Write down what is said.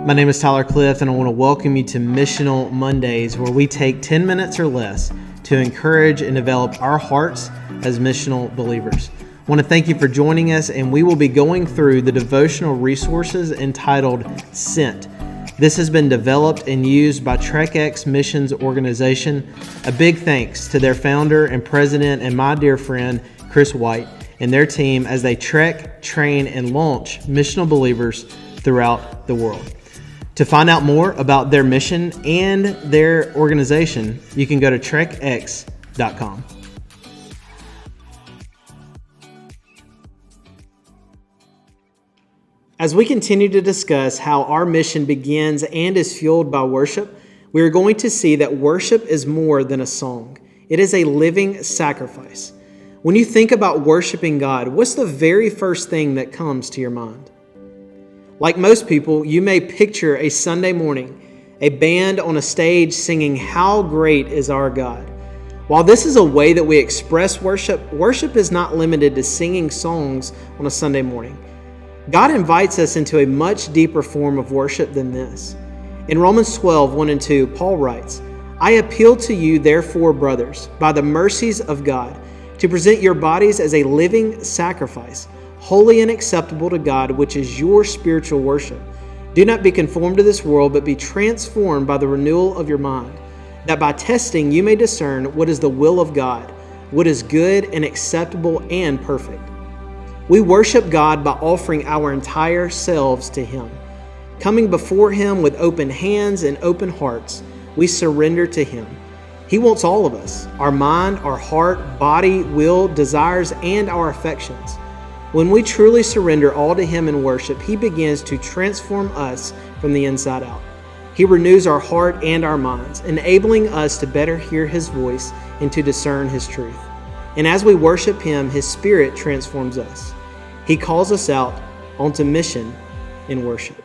My name is Tyler Cliff, and I want to welcome you to Missional Mondays, where we take 10 minutes or less to encourage and develop our hearts as missional believers. I want to thank you for joining us, and we will be going through the devotional resources entitled Sent. This has been developed and used by TrekX Missions Organization. A big thanks to their founder and president and my dear friend, Chris White, and their team as they trek, train, and launch missional believers throughout the world. To find out more about their mission and their organization, you can go to trekx.com. As we continue to discuss how our mission begins and is fueled by worship, we are going to see that worship is more than a song. It is a living sacrifice. When you think about worshiping God, what's the very first thing that comes to your mind? Like most people, you may picture a Sunday morning, a band on a stage singing, "How Great is Our God." While this is a way that we express worship, worship is not limited to singing songs on a Sunday morning. God invites us into a much deeper form of worship than this. In Romans 12, 1 and 2, Paul writes, "I appeal to you, therefore, brothers, by the mercies of God, to present your bodies as a living sacrifice, holy and acceptable to God, which is your spiritual worship. Do not be conformed to this world, but be transformed by the renewal of your mind, that by testing you may discern what is the will of God, what is good and acceptable and perfect." We worship God by offering our entire selves to Him. Coming before Him with open hands and open hearts, we surrender to Him. He wants all of us, our mind, our heart, body, will, desires, and our affections. When we truly surrender all to Him in worship, He begins to transform us from the inside out. He renews our heart and our minds, enabling us to better hear His voice and to discern His truth. And as we worship Him, His Spirit transforms us. He calls us out onto mission in worship.